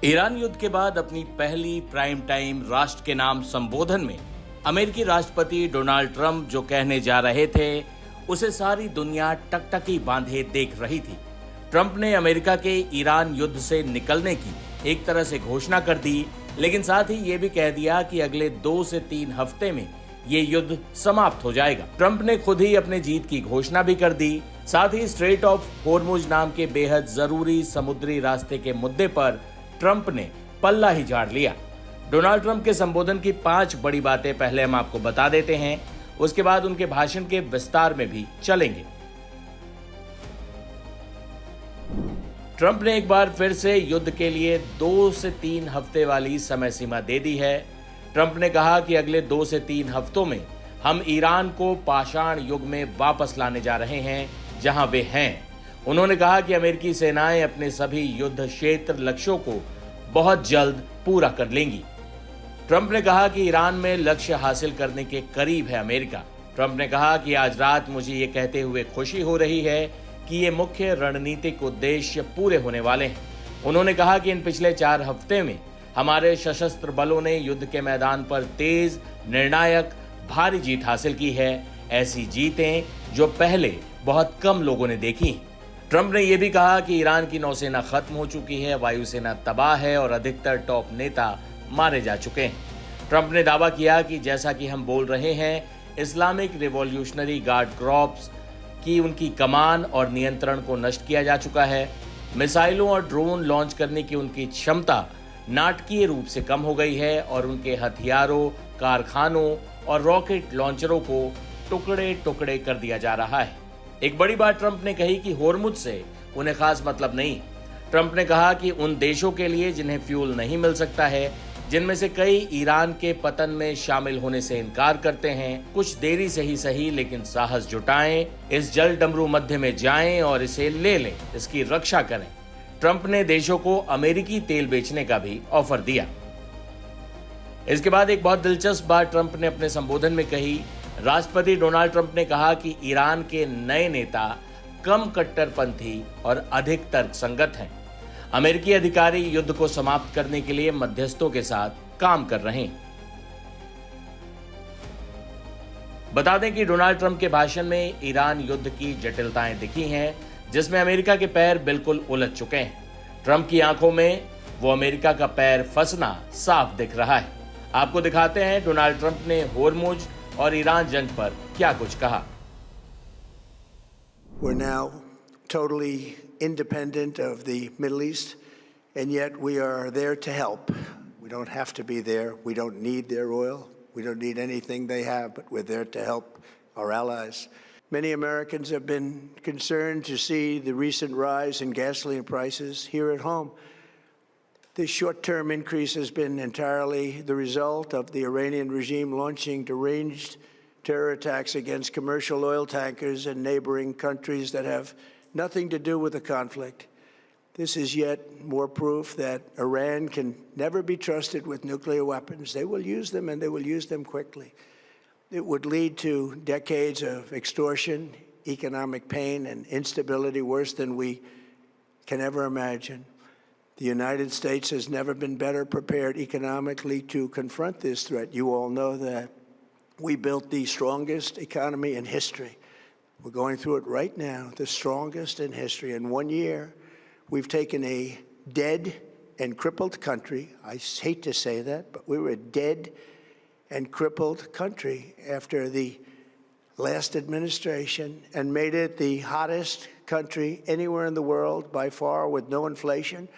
Iran युद्ध के बाद अपनी पहली प्राइम टाइम राष्ट्र के नाम संबोधन में अमेरिकी राष्ट्रपति डोनाल्ड ट्रंप जो कहने जा रहे थे उसे सारी दुनिया टकटकी बांधे देख रही थी। ट्रंप ने अमेरिका के ईरान युद्ध से निकलने की एक तरह से घोषणा कर दी, लेकिन साथ ही ये भी कह दिया कि अगले 2 से 3 हफ्ते में ये युद्ध समाप्त हो जाएगा। ट्रंप ने खुद ही अपने जीत की घोषणा भी कर दी। साथ ही स्ट्रेट ऑफ होर्मुज नाम के बेहद जरूरी समुद्री रास्ते के मुद्दे पर ट्रंप ने पल्ला ही झाड़ लिया। डोनाल्ड ट्रंप के संबोधन की 5 बड़ी बातें पहले हम आपको बता देते हैं, उसके बाद उनके भाषण के विस्तार में भी चलेंगे। ट्रंप ने एक बार फिर से युद्ध के लिए 2 से 3 हफ्ते वाली समय सीमा दे दी है। ट्रंप ने कहा कि अगले 2 से 3 हफ्तों में हम ईरान को पाषाण युग में वापस लाने जा रहे हैं जहां वे हैं। उन्होंने कहा कि अमेरिकी सेनाएं अपने सभी युद्ध क्षेत्र लक्ष्यों को बहुत जल्द पूरा कर लेंगी। ट्रंप ने कहा कि ईरान में लक्ष्य हासिल करने के करीब है अमेरिका। ट्रंप ने कहा कि आज रात मुझे ये कहते हुए खुशी हो रही है कि ये मुख्य रणनीतिक उद्देश्य पूरे होने वाले हैं। उन्होंने कहा कि इन पिछले 4 हफ्ते में हमारे सशस्त्र बलों ने युद्ध के मैदान पर तेज, निर्णायक, भारी जीत हासिल की है, ऐसी जीतें जो पहले बहुत कम लोगों ने देखी। ट्रंप ने यह भी कहा कि ईरान की नौसेना खत्म हो चुकी है, वायुसेना तबाह है और अधिकतर टॉप नेता मारे जा चुके हैं। ट्रंप ने दावा किया कि जैसा कि हम बोल रहे हैं, इस्लामिक रिवॉल्यूशनरी गार्ड कॉर्प्स की उनकी कमान और नियंत्रण को नष्ट किया जा चुका है। मिसाइलों और ड्रोन लॉन्च करने की उनकी क्षमता नाटकीय रूप से कम हो गई है और उनके हथियारों, कारखानों और रॉकेट लॉन्चरों को टुकड़े टुकड़े कर दिया जा रहा है। एक बड़ी बात ट्रंप ने कही कि होर्मुज से उन्हें खास मतलब नहीं। ट्रंप ने कहा कि उन देशों के लिए जिन्हें फ्यूल नहीं मिल सकता है, जिनमें से कई ईरान के पतन में शामिल होने से इनकार करते हैं, कुछ देरी से ही सही लेकिन साहस जुटाएं, इस जल डमरू मध्य में जाएं और इसे ले लें, इसकी रक्षा करें। ट्रंप ने देशों को अमेरिकी तेल बेचने का भी ऑफर दिया। इसके बाद एक बहुत दिलचस्प बात ट्रंप ने अपने संबोधन में कही। राष्ट्रपति डोनाल्ड ट्रंप ने कहा कि ईरान के नए नेता कम कट्टरपंथी और अधिक तर्कसंगत हैं। अमेरिकी अधिकारी युद्ध को समाप्त करने के लिए मध्यस्थों के साथ काम कर रहे हैं। बता दें कि डोनाल्ड ट्रंप के भाषण में ईरान युद्ध की जटिलताएं दिखी हैं, जिसमें अमेरिका के पैर बिल्कुल उलझ चुके हैं। ट्रंप की आंखों में वो अमेरिका का पैर फंसना साफ दिख रहा है। आपको दिखाते हैं डोनाल्ड ट्रंप ने होर्मुज और ईरान जंग पर क्या कुछ कहा। We're now totally independent of the Middle East, and yet we are there to help. We don't have to be there. We don't need their oil. We don't need anything they have, but we're there to help our allies. Many Americans have been concerned to see the recent rise in gasoline prices here at home. This short-term increase has been entirely the result of the Iranian regime launching deranged terror attacks against commercial oil tankers in neighboring countries that have nothing to do with the conflict. This is yet more proof that Iran can never be trusted with nuclear weapons. They will use them, and they will use them quickly. It would lead to decades of extortion, economic pain, and instability worse than we can ever imagine. The United States has never been better prepared economically to confront this threat. You all know that. We built the strongest economy in history. We're going through it right now, the strongest in history. In 1 year, we've taken a dead and crippled country. I hate to say that, but we were a dead and crippled country after the last administration and made it the hottest country anywhere in the world by far, with no inflation,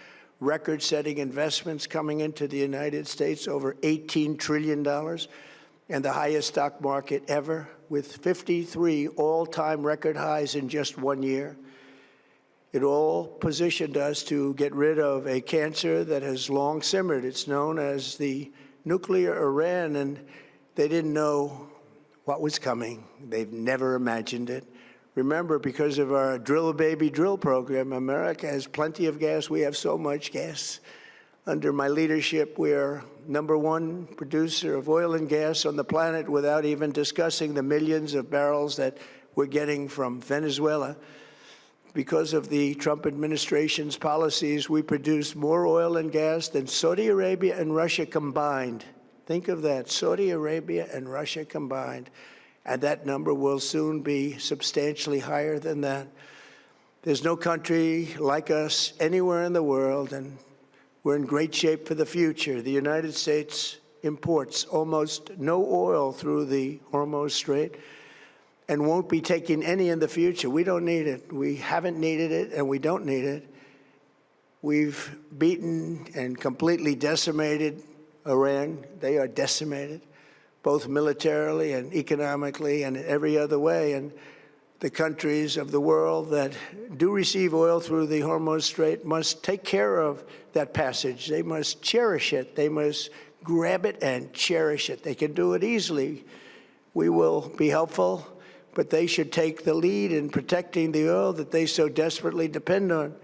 record-setting investments coming into the United States, over $18 trillion, and the highest stock market ever, with 53 all-time record highs in just 1 year. It all positioned us to get rid of a cancer that has long simmered. It's known as the nuclear Iran, and they didn't know what was coming. They've never imagined it. Remember, because of our Drill Baby Drill program, America has plenty of gas. We have so much gas. Under my leadership, we are #1 producer of oil and gas on the planet, without even discussing the millions of barrels that we're getting from Venezuela. Because of the Trump administration's policies, we produce more oil and gas than Saudi Arabia and Russia combined. Think of that, Saudi Arabia and Russia combined. And that number will soon be substantially higher than that. There's no country like us anywhere in the world, and we're in great shape for the future. The United States imports almost no oil through the Hormuz Strait and won't be taking any in the future. We don't need it. We haven't needed it, and we don't need it. We've beaten and completely decimated Iran. They are decimated, both militarily and economically and in every other way. And the countries of the world that do receive oil through the Hormuz Strait must take care of that passage. They must cherish it. They must grab it and cherish it. They can do it easily. We will be helpful, but they should take the lead in protecting the oil that they so desperately depend on.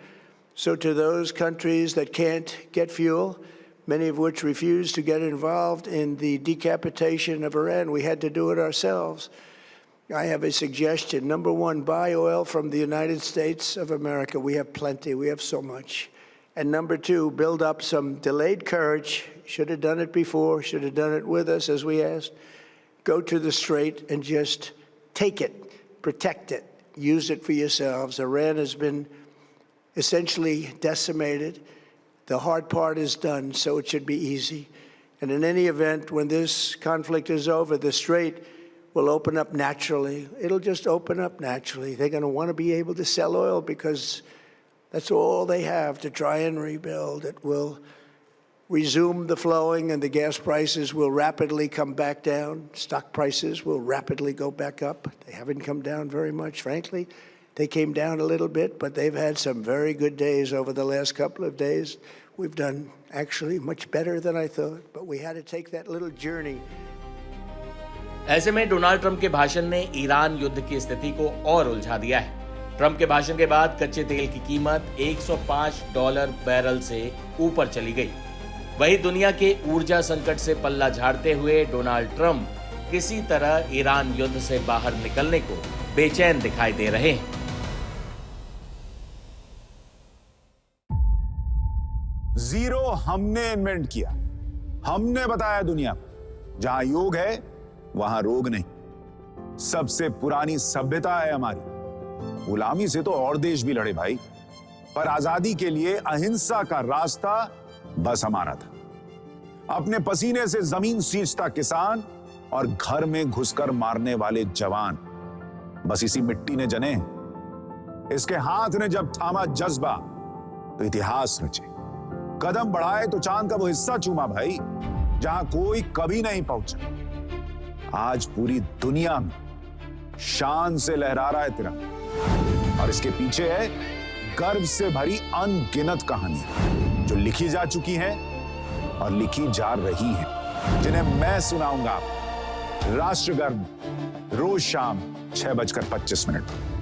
So to those countries that can't get fuel, many of which refuse to get involved in the decapitation of Iran, we had to do it ourselves. I have a suggestion. Number one, buy oil from the United States of America. We have plenty. We have so much. And number two, build up some delayed courage. Should have done it before. Should have done it with us, as we asked. Go to the Strait and just take it, protect it, use it for yourselves. Iran has been essentially decimated. The hard part is done, so it should be easy. And in any event, when this conflict is over, the Strait will open up naturally. It'll just open up naturally. They're going to want to be able to sell oil because that's all they have to try and rebuild. It will resume the flowing, and the gas prices will rapidly come back down. Stock prices will rapidly go back up. They haven't come down very much, frankly. They came down a little bit, but they've had some very good days over the last couple of days. We've done actually much better than I thought, but we had to take that little journey. ऐसे में Donald Trump के भाषण ने Iran युद्ध की स्थिति को और उलझा दिया है। ट्रंप के भाषण के बाद कच्चे तेल की कीमत $105 बैरल से ऊपर चली गई। वहीं दुनिया के ऊर्जा संकट से पल्ला झाड़ते हुए डोनाल्ड ट्रंप किसी तरह ईरान युद्ध से बाहर निकलने को बेचैन दिखाई दे रहे हैं। जीरो हमने इन्वेंट किया, हमने बताया दुनिया को, जहां योग है वहां रोग नहीं। सबसे पुरानी सभ्यता है हमारी। गुलामी से तो और देश भी लड़े भाई, पर आजादी के लिए अहिंसा का रास्ता बस हमारा था। अपने पसीने से जमीन सींचता किसान और घर में घुसकर मारने वाले जवान, बस इसी मिट्टी ने जने। इसके हाथ ने जब थामा जज्बा तो इतिहास रचे। कदम बढ़ाए तो चांद का वो हिस्सा चूमा भाई, जहां कोई कभी नहीं पहुंचा। आज पूरी दुनिया में शान से लहरा रहा है तिरंगा, और इसके पीछे है गर्व से भरी अनगिनत कहानियां जो लिखी जा चुकी हैं और लिखी जा रही हैं, जिन्हें मैं सुनाऊंगा राष्ट्रगर्व रोज शाम 6:25 पर।